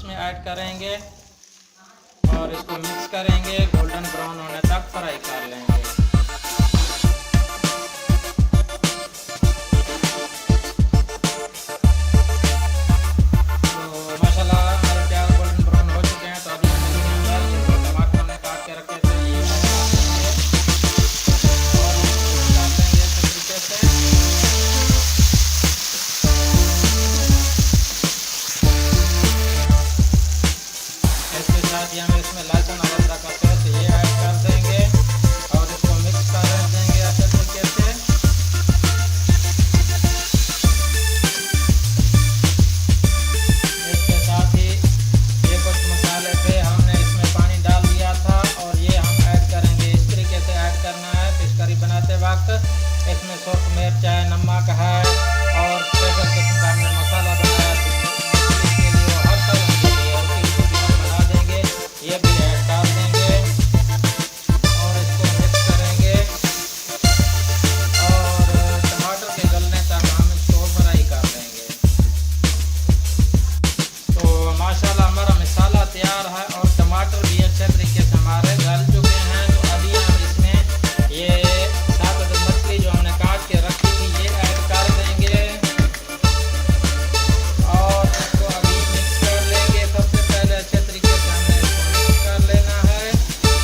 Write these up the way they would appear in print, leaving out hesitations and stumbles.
इसमें ऐड करेंगे और इसको मिक्स करेंगे, गोल्डन ब्राउन होने तक फ्राई कर लेंगे। तो माशाल्लाह हमारे प्याज गोल्डन ब्राउन हो चुके हैं। तो अभी हम टमाटर हमने काट के रखे थे ये और डाल देंगे इस तरीके से। इसके साथ ही हम इसमें लहसुन और अदरक का पेस्ट ये ऐड कर देंगे और इसको मिक्स कर देंगे अच्छे तरीके से। इसके साथ ही ये कुछ मसाले थे, हमने इसमें पानी डाल दिया था और ये हम ऐड करेंगे। इस तरीके से ऐड करना है। फिश करी बनाते वक्त इसमें सुर्ख मिर्च है, नमक है और स्पेशल किस्म का हमने मसाला बनाया इसके लिए, हर तरह के लिए उसकी वीडियो बना देंगे, ये भी ऐड डाल देंगे और इसको मिक्स करेंगे और टमाटर के गलने तक हम इसको फ्राई कर देंगे। तो माशाल्लाह हमारा मसाला तैयार है और टमाटर भी अच्छे तरीके से हमारे गल चुके हैं। तो अभी हम इसमें ये सात मछली जो हमने काट के रखी थी ये ऐड कर देंगे और इसको अभी मिक्स कर लेंगे। सबसे पहले अच्छे तरीके से हमने इसको मिक्स कर लेना है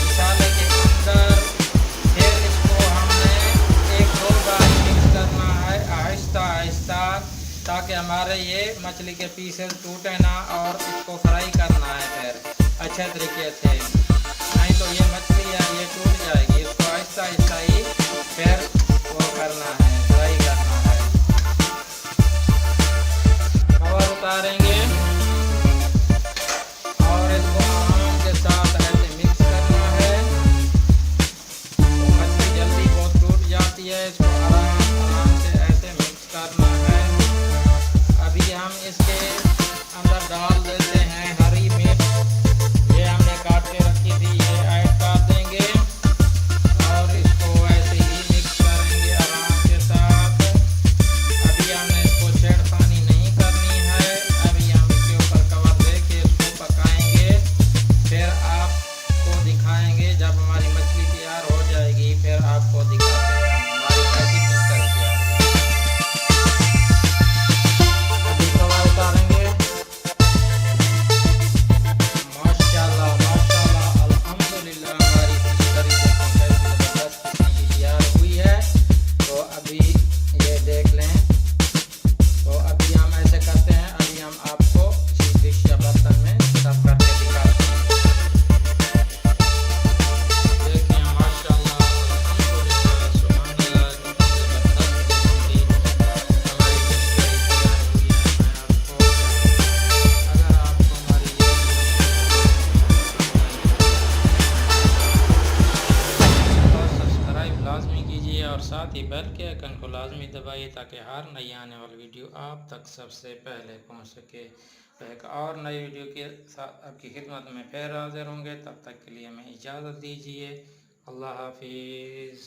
मसाले के अंदर। फिर इसको हमने एक दो बार मिक्स करना है आहिस्ता आहिस्ता, ताकि हमारे ये मछली के पीसेस टूटे ना और इसको फ्राई करना है फिर अच्छे तरीके से, नहीं तो ये मछली है ये टूट जाएगी। इसको आहिस्ता आहिस्ता ही फिर वो करना है, फ्राई करना है। कवर उतारेंगे और इसको आम के साथ ऐसे मिक्स करना है। तो मछली जल्दी बहुत टूट जाती है, इसको आराम से ऐसे मिक्स करना है। अभी हम इसके अंदर डाल देते हैं हरी मिर्च, ये हमने काट के रखी थी ये ऐड कर देंगे और इसको ऐसे ही मिक्स करेंगे आराम के साथ। अभी हमने इसको छेड़खानी नहीं करनी है, अभी हम इसके ऊपर कवर देके इसको पकाएंगे। फिर आपको दिखाएंगे जब हमारी मछली तैयार हो जाएगी, फिर आपको दिखाते हैं हमारी कैसी फिश करी तैयार हुई। अभी कवर उतारेंगे। माशाल्लाह माशाल्लाह अल्हम्दुलिल्लाह हमारी फिश करी देखो कैसी ज़बरदस्त किस्म की तैयार हुई है। तो अभी ये देख लें। तो अभी हम ऐसे करते हैं, अभी हम आपको इसी डिश या बर्तन में सर्व करके दिखाते हैं। देखिए माशाल्लाह अल्हम्दुलिल्लाह सुभानअल्लाह कितनी ज़बरदस्त किस्म की हमारी फिश करी तैयार हुई है। मैं आपको अगर आपको हमारी ये तो सब्सक्राइब लाजमी कीजिए और साथ ही बेल के आइकन को लाजमी दबाइए ताकि हर नई आने वाली वीडियो आप तक सबसे पहले पहुंच सके। तो एक और नई वीडियो के साथ आपकी खिदमत में फिर हाजिर होंगे, तब तक के लिए हमें इजाज़त दीजिए। अल्लाह हाफिज़।